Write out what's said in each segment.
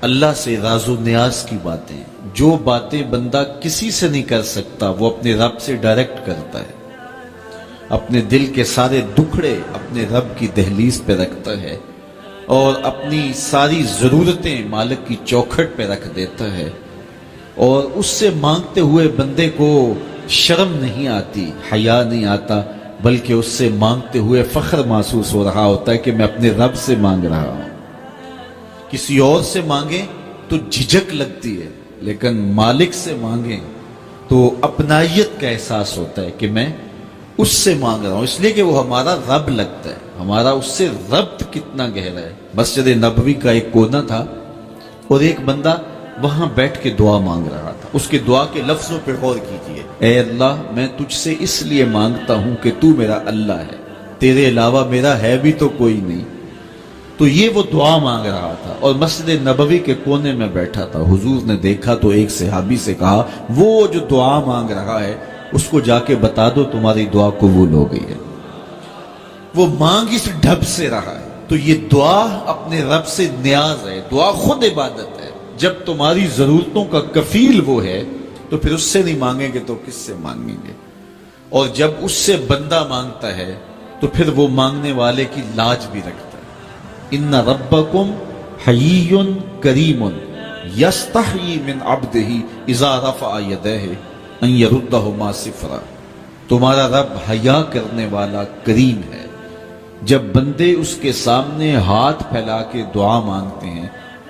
اللہ سے راز و نیاز کی باتیں، جو باتیں بندہ کسی سے نہیں کر سکتا وہ اپنے رب سے ڈائریکٹ کرتا ہے، اپنے دل کے سارے دکھڑے اپنے رب کی دہلیز پہ رکھتا ہے اور اپنی ساری ضرورتیں مالک کی چوکھٹ پہ رکھ دیتا ہے، اور اس سے مانگتے ہوئے بندے کو شرم نہیں آتی، حیا نہیں آتا، بلکہ اس سے مانگتے ہوئے فخر محسوس ہو رہا ہوتا ہے کہ میں اپنے رب سے مانگ رہا ہوں۔ کسی اور سے مانگیں تو جھجک لگتی ہے، لیکن مالک سے مانگیں تو اپنائیت کا احساس ہوتا ہے کہ میں اس سے مانگ رہا ہوں، اس لیے کہ وہ ہمارا رب لگتا ہے، ہمارا اس سے ربط کتنا گہرا ہے۔ مسجد نبوی کا ایک کونا تھا اور ایک بندہ وہاں بیٹھ کے دعا مانگ رہا تھا۔ اس کے دعا کے لفظوں پر غور کیجئے، اے اللہ میں تجھ سے اس لیے مانگتا ہوں کہ تو میرا اللہ ہے، تیرے علاوہ میرا ہے بھی تو کوئی نہیں۔ تو یہ وہ دعا مانگ رہا تھا اور مسجد نبوی کے کونے میں بیٹھا تھا۔ حضور نے دیکھا تو ایک صحابی سے کہا، وہ جو دعا مانگ رہا ہے اس کو جا کے بتا دو تمہاری دعا قبول ہو گئی ہے۔ وہ مانگ اس ڈھب سے رہا ہے۔ تو یہ دعا اپنے رب سے نیاز ہے، دعا خود عبادت ہے۔ جب تمہاری ضرورتوں کا کفیل وہ ہے تو پھر اس سے نہیں مانگیں گے تو کس سے مانگیں گے؟ اور جب اس سے بندہ مانگتا ہے تو پھر وہ مانگنے والے کی لاج بھی رکھتا ہے۔ ان ربکم حیی کریم یستحیی من عبدہ اذا رفع یدیہ ان یردہما صفرا۔ تمہارا رب حیا کرنے والا کریم ہے، جب بندے اس کے سامنے ہاتھ پھیلا کے دعا مانگتے ہیں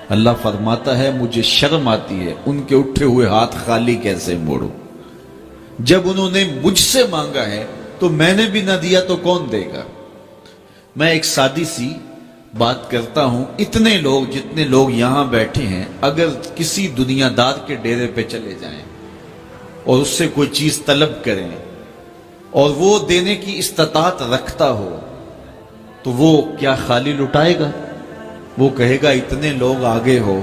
اللہ فرماتا ہے مجھے شرم آتی ہے ان کے اٹھے ہوئے ہاتھ خالی کیسے موڑوں۔ جب انہوں نے مجھ سے مانگا ہے تو میں نے بھی نہ دیا تو کون دے گا؟ میں ایک سادی سی بات کرتا ہوں، اتنے لوگ جتنے لوگ یہاں بیٹھے ہیں اگر کسی دنیا دار کے ڈیرے پہ چلے جائیں اور اس سے کوئی چیز طلب کریں اور وہ دینے کی استطاعت رکھتا ہو تو وہ کیا خالی لٹائے گا؟ وہ کہے گا اتنے لوگ آگے ہو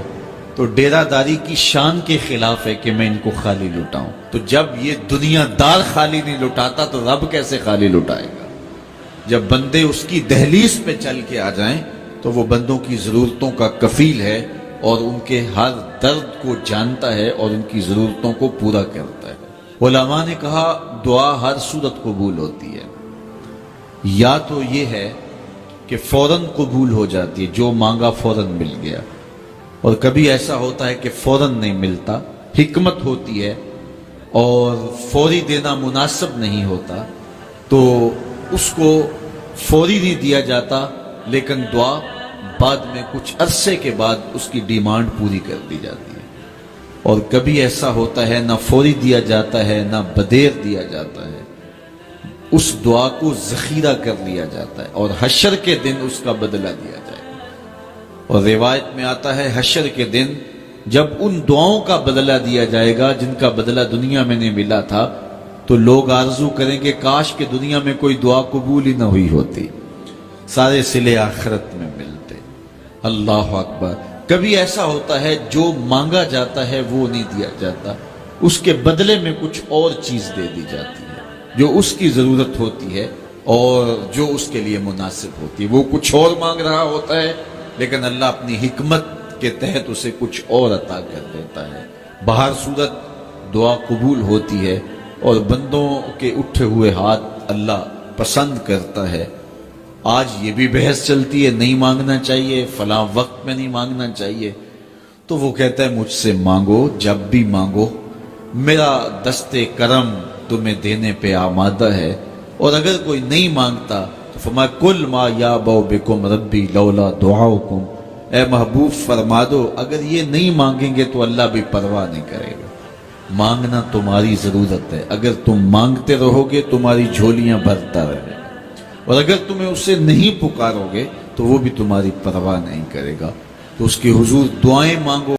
تو ڈیرہ داری کی شان کے خلاف ہے کہ میں ان کو خالی لٹاؤں۔ تو جب یہ دنیا دار خالی نہیں لٹاتا تو رب کیسے خالی لٹائے گا؟ جب بندے اس کی دہلیز پہ چل کے آ جائیں تو وہ بندوں کی ضرورتوں کا کفیل ہے اور ان کے ہر درد کو جانتا ہے اور ان کی ضرورتوں کو پورا کرتا ہے۔ علماء نے کہا دعا ہر صورت قبول ہوتی ہے، یا تو یہ ہے کہ فوراً قبول ہو جاتی ہے، جو مانگا فوراً مل گیا، اور کبھی ایسا ہوتا ہے کہ فوراً نہیں ملتا، حکمت ہوتی ہے اور فوری دینا مناسب نہیں ہوتا تو اس کو فوری نہیں دیا جاتا، لیکن دعا بعد میں کچھ عرصے کے بعد اس کی ڈیمانڈ پوری کر دی جاتی ہے۔ اور کبھی ایسا ہوتا ہے نہ فوری دیا جاتا ہے نہ بدیر دیا جاتا ہے، اس دعا کو ذخیرہ کر لیا جاتا ہے اور حشر کے دن اس کا بدلہ دیا جائے گا۔ اور روایت میں آتا ہے حشر کے دن جب ان دعاؤں کا بدلہ دیا جائے گا جن کا بدلہ دنیا میں نہیں ملا تھا تو لوگ آرزو کریں گے کاش کہ دنیا میں کوئی دعا قبول ہی نہ ہوئی ہوتی، سارے صلے آخرت میں ملتے۔ اللہ اکبر۔ کبھی ایسا ہوتا ہے جو مانگا جاتا ہے وہ نہیں دیا جاتا، اس کے بدلے میں کچھ اور چیز دے دی جاتی ہے جو اس کی ضرورت ہوتی ہے اور جو اس کے لیے مناسب ہوتی ہے۔ وہ کچھ اور مانگ رہا ہوتا ہے لیکن اللہ اپنی حکمت کے تحت اسے کچھ اور عطا کر دیتا ہے۔ بہر صورت دعا قبول ہوتی ہے اور بندوں کے اٹھے ہوئے ہاتھ اللہ پسند کرتا ہے۔ آج یہ بھی بحث چلتی ہے نہیں مانگنا چاہیے، فلاں وقت میں نہیں مانگنا چاہیے، تو وہ کہتا ہے مجھ سے مانگو جب بھی مانگو، میرا دست کرم تمہیں دینے پہ آمادہ ہے۔ اور اگر کوئی نہیں مانگتا تو فرمایا کل ما یابو بکم ربی لولا دعاؤکم، اے محبوب فرما دو اگر یہ نہیں مانگیں گے تو اللہ بھی پرواہ نہیں کرے گا۔ مانگنا تمہاری ضرورت ہے، اگر تم مانگتے رہو گے تمہاری جھولیاں بھرتا رہے گا، اور اگر تمہیں اسے نہیں پکارو گے تو وہ بھی تمہاری پرواہ نہیں کرے گا۔ تو اس کے حضور دعائیں مانگو۔